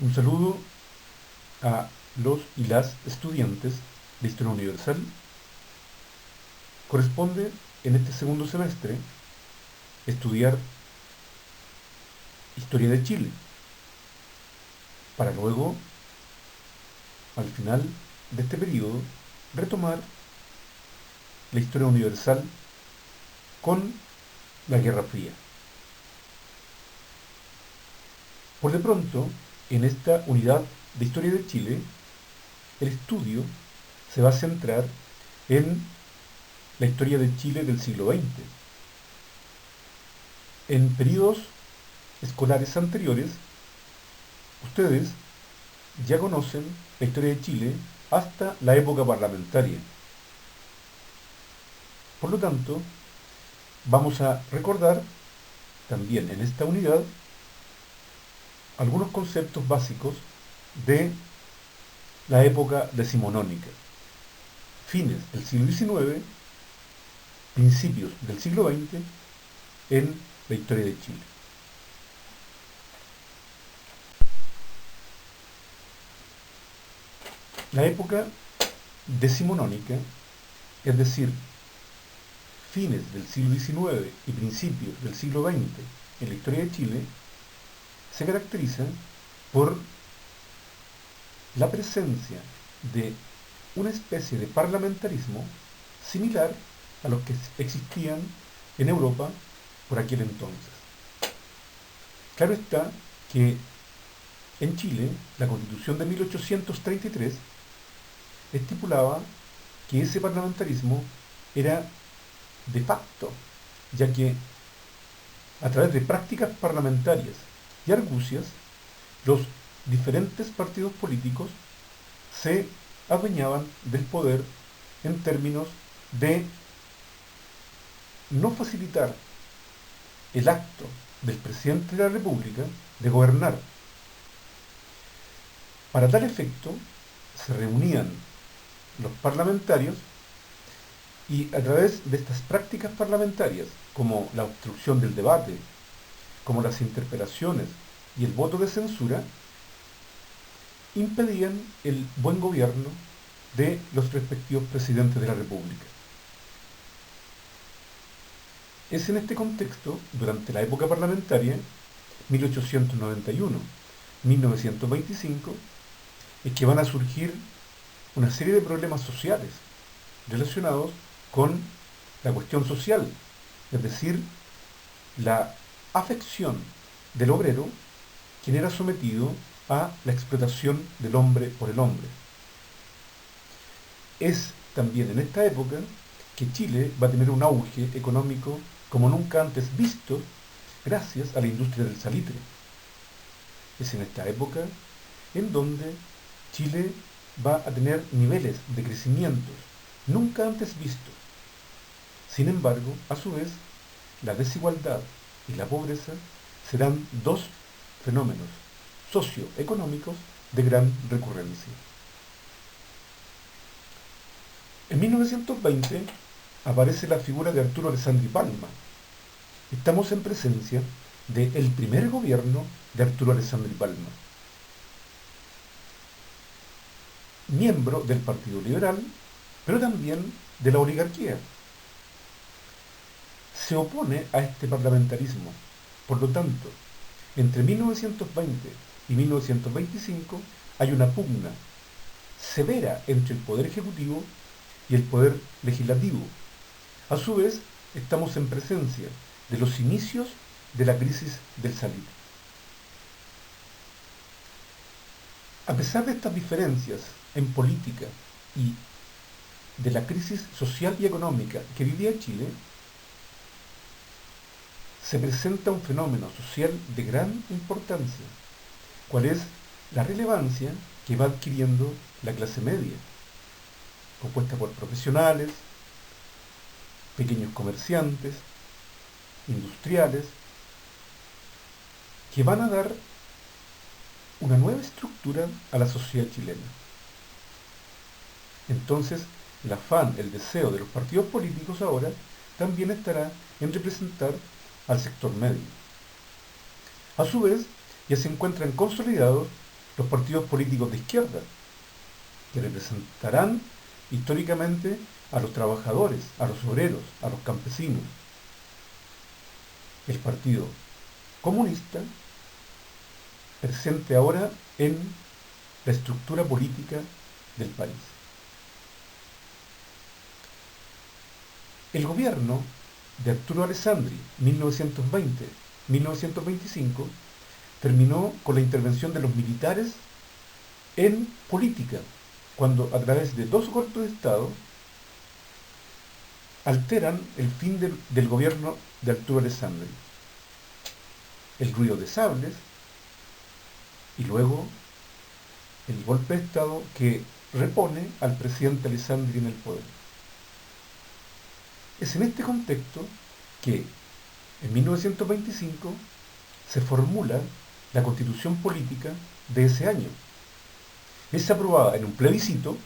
Un saludo a los y las estudiantes de Historia Universal. Corresponde en este segundo semestre estudiar Historia de Chile, para luego, al final de este periodo, retomar la Historia Universal con la Guerra Fría. Por de pronto, en esta unidad de Historia de Chile, el estudio se va a centrar en la historia de Chile del siglo XX. En periodos escolares anteriores, ustedes ya conocen la historia de Chile hasta la época parlamentaria. Por lo tanto, vamos a recordar también en esta unidad algunos conceptos básicos de la época decimonónica, fines del siglo XIX, principios del siglo XX en la historia de Chile. La época decimonónica, es decir, fines del siglo XIX y principios del siglo XX en la historia de Chile, se caracteriza por la presencia de una especie de parlamentarismo similar a los que existían en Europa por aquel entonces. Claro está que en Chile la Constitución de 1833 estipulaba que ese parlamentarismo era de facto, ya que a través de prácticas parlamentarias y argucias, los diferentes partidos políticos se adueñaban del poder en términos de no facilitar el acto del presidente de la República de gobernar. Para tal efecto, se reunían los parlamentarios y a través de estas prácticas parlamentarias, como la obstrucción del debate, como las interpelaciones y el voto de censura, impedían el buen gobierno de los respectivos presidentes de la República. Es en este contexto, durante la época parlamentaria, 1891-1925, es que van a surgir una serie de problemas sociales relacionados con la cuestión social, es decir, la afección del obrero, quien era sometido a la explotación del hombre por el hombre. Es también en esta época que Chile va a tener un auge económico como nunca antes visto gracias a la industria del salitre. Es en esta época en donde Chile va a tener niveles de crecimiento nunca antes vistos. Sin embargo, a su vez, la desigualdad y la pobreza serán dos fenómenos socioeconómicos de gran recurrencia. En 1920 aparece la figura de Arturo Alessandri Palma. Estamos en presencia del primer gobierno de Arturo Alessandri Palma, miembro del Partido Liberal, pero también de la oligarquía. Se opone a este parlamentarismo. Por lo tanto, entre 1920 y 1925 hay una pugna severa entre el poder ejecutivo y el poder legislativo. A su vez, estamos en presencia de los inicios de la crisis del salitre. A pesar de estas diferencias en política y de la crisis social y económica que vivía Chile, se presenta un fenómeno social de gran importancia, cuál es la relevancia que va adquiriendo la clase media, compuesta por profesionales, pequeños comerciantes, industriales, que van a dar una nueva estructura a la sociedad chilena. Entonces, el afán, el deseo de los partidos políticos ahora también estará en representar al sector medio. A su vez, ya se encuentran consolidados los partidos políticos de izquierda, que representarán históricamente a los trabajadores, a los obreros, a los campesinos. El Partido Comunista, presente ahora en la estructura política del país. El gobierno de Arturo Alessandri, 1920-1925, terminó con la intervención de los militares en política, cuando a través de dos golpes de Estado alteran el fin del gobierno de Arturo Alessandri. El ruido de sables y luego el golpe de Estado que repone al presidente Alessandri en el poder. Es en este contexto que en 1925 se formula la constitución política de ese año. Es aprobada en un plebiscito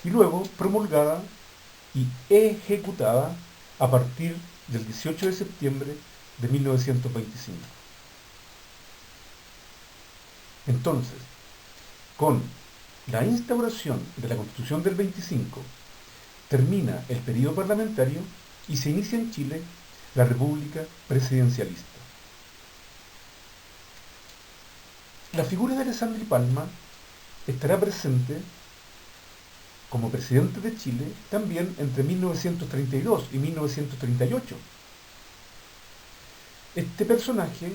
y luego promulgada y ejecutada a partir del 18 de septiembre de 1925. Entonces, con la instauración de la Constitución del 25, termina el periodo parlamentario y se inicia en Chile la República Presidencialista. La figura de Alessandri Palma estará presente como presidente de Chile también entre 1932 y 1938. Este personaje,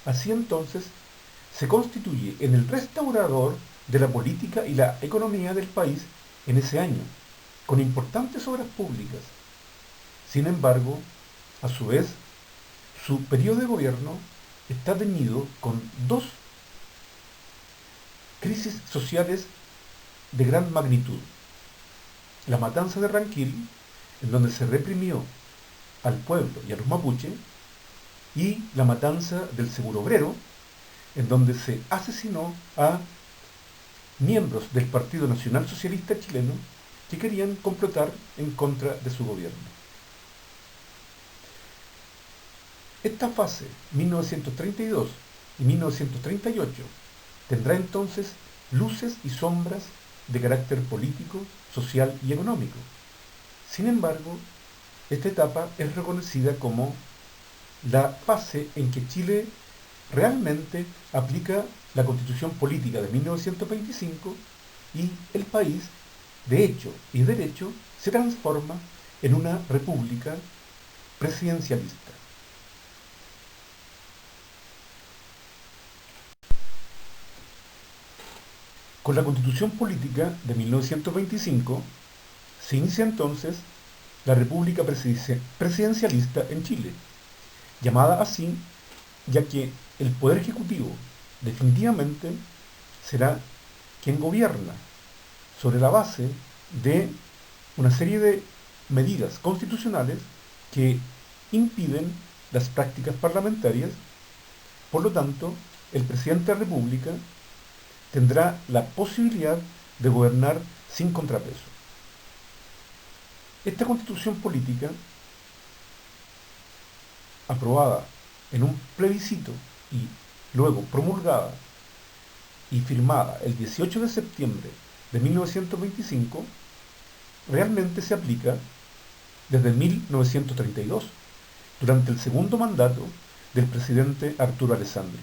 así entonces, se constituye en el restaurador de la política y la economía del país en ese año, con importantes obras públicas. Sin embargo, a su vez, su periodo de gobierno está teñido con dos crisis sociales de gran magnitud. La matanza de Ranquil, en donde se reprimió al pueblo y a los mapuches, y la matanza del Seguro Obrero, en donde se asesinó a miembros del Partido Nacional Socialista Chileno que querían complotar en contra de su gobierno. Esta fase, 1932 y 1938, tendrá entonces luces y sombras de carácter político, social y económico. Sin embargo, esta etapa es reconocida como la fase en que Chile realmente aplica la Constitución Política de 1925 y el país, de hecho y derecho, se transforma en una república presidencialista. Con la Constitución Política de 1925 se inicia entonces la República Presidencialista en Chile, llamada así ya que el Poder Ejecutivo definitivamente será quien gobierna sobre la base de una serie de medidas constitucionales que impiden las prácticas parlamentarias. Por lo tanto, el presidente de la República tendrá la posibilidad de gobernar sin contrapeso. Esta constitución política, aprobada en un plebiscito y luego promulgada y firmada el 18 de septiembre de 1925, realmente se aplica desde 1932, durante el segundo mandato del presidente Arturo Alessandri.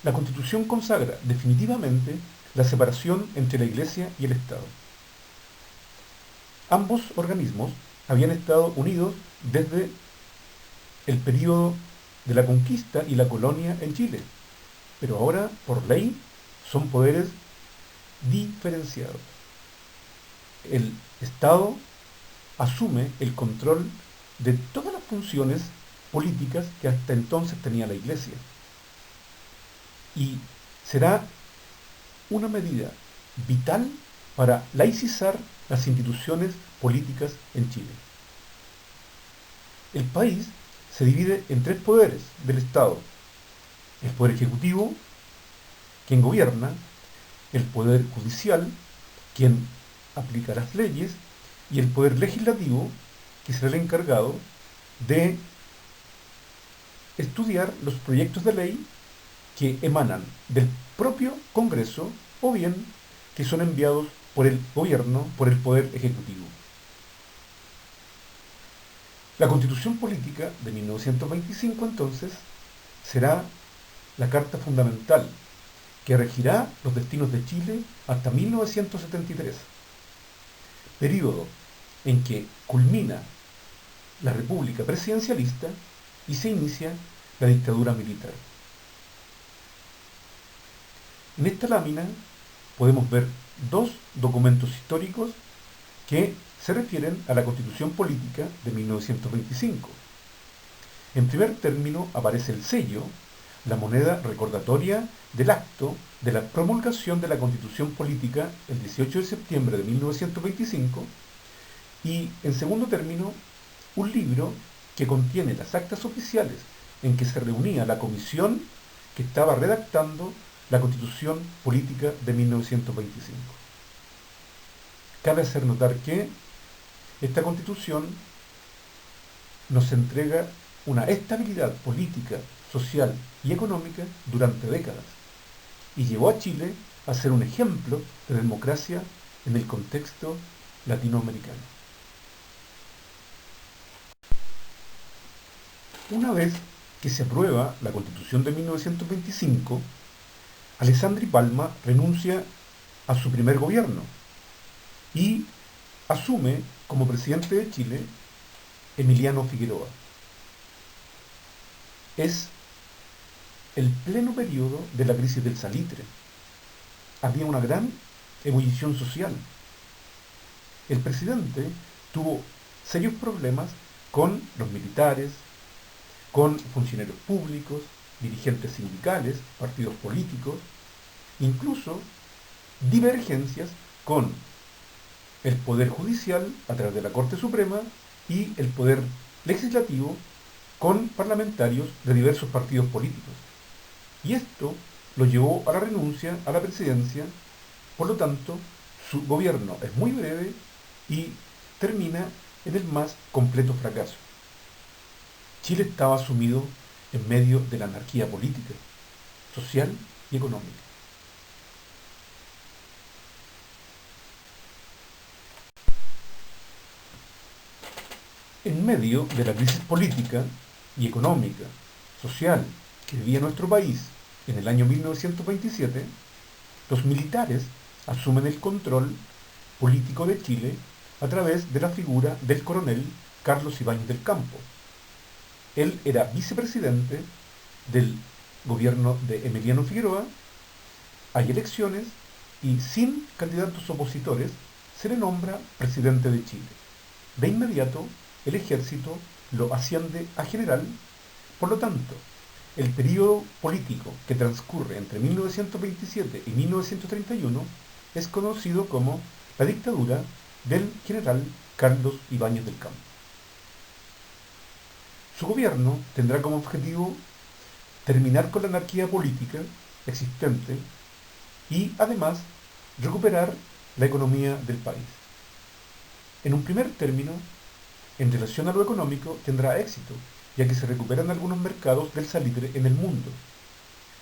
La Constitución consagra definitivamente la separación entre la Iglesia y el Estado. Ambos organismos habían estado unidos desde el período de la conquista y la colonia en Chile, pero ahora, por ley, son poderes diferenciados. El Estado asume el control de todas las funciones políticas que hasta entonces tenía la Iglesia. Y será una medida vital para laicizar las instituciones políticas en Chile. El país se divide en tres poderes del Estado: el Poder Ejecutivo, quien gobierna; el Poder Judicial, quien aplica las leyes; y el Poder Legislativo, que será el encargado de estudiar los proyectos de ley que emanan del propio Congreso o bien que son enviados por el gobierno, por el Poder Ejecutivo. La Constitución Política de 1925 entonces será la carta fundamental que regirá los destinos de Chile hasta 1973, periodo en que culmina la República presidencialista y se inicia la dictadura militar. En esta lámina podemos ver dos documentos históricos que se refieren a la Constitución Política de 1925. En primer término aparece el sello, la moneda recordatoria del acto de la promulgación de la Constitución Política el 18 de septiembre de 1925, y en segundo término un libro que contiene las actas oficiales en que se reunía la comisión que estaba redactando la Constitución Política de 1925. Cabe hacer notar que esta Constitución nos entrega una estabilidad política, social y económica durante décadas y llevó a Chile a ser un ejemplo de democracia en el contexto latinoamericano. Una vez que se aprueba la Constitución de 1925, Alessandri Palma renuncia a su primer gobierno y asume como presidente de Chile Emiliano Figueroa. Es el pleno periodo de la crisis del salitre. Había una gran ebullición social. El presidente tuvo serios problemas con los militares, con funcionarios públicos, dirigentes sindicales, partidos políticos, incluso divergencias con el Poder Judicial a través de la Corte Suprema y el Poder Legislativo con parlamentarios de diversos partidos políticos. Y esto lo llevó a la renuncia a la presidencia. Por lo tanto, su gobierno es muy breve y termina en el más completo fracaso. Chile estaba sumido en medio de la anarquía política, social y económica. En medio de la crisis política y económica, social, que vivía nuestro país en el año 1927, los militares asumen el control político de Chile a través de la figura del coronel Carlos Ibáñez del Campo. Él era vicepresidente del gobierno de Emiliano Figueroa, hay elecciones y sin candidatos opositores se le nombra presidente de Chile. De inmediato el ejército lo asciende a general. Por lo tanto, el periodo político que transcurre entre 1927 y 1931 es conocido como la dictadura del general Carlos Ibáñez del Campo. Su gobierno tendrá como objetivo terminar con la anarquía política existente y además recuperar la economía del país. En un primer término, en relación a lo económico, tendrá éxito, ya que se recuperan algunos mercados del salitre en el mundo.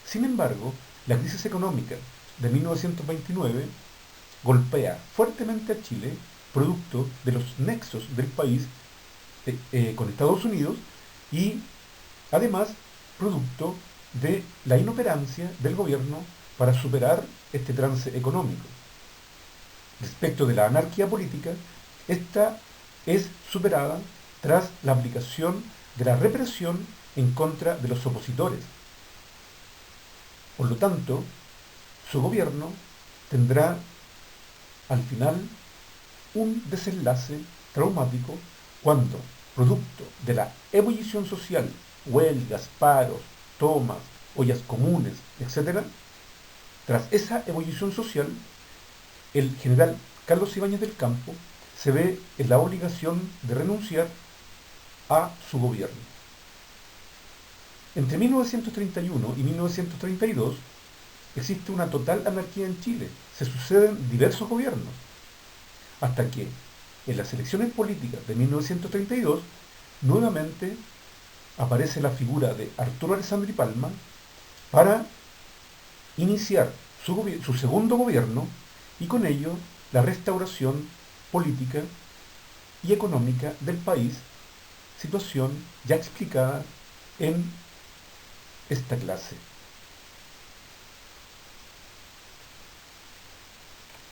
Sin embargo, la crisis económica de 1929 golpea fuertemente a Chile, producto de los nexos del país con Estados Unidos y además producto de la inoperancia del gobierno para superar este trance económico. Respecto de la anarquía política, esta es superada tras la aplicación de la represión en contra de los opositores. Por lo tanto, su gobierno tendrá al final un desenlace traumático cuando, producto de la ebullición social, huelgas, paros, tomas, ollas comunes, etc., tras esa ebullición social, el general Carlos Ibáñez del Campo se ve en la obligación de renunciar a su gobierno. Entre 1931 y 1932 existe una total anarquía en Chile, se suceden diversos gobiernos, hasta que en las elecciones políticas de 1932 nuevamente aparece la figura de Arturo Alessandri Palma para iniciar su segundo gobierno y con ello la restauración política y económica del país, situación ya explicada en esta clase.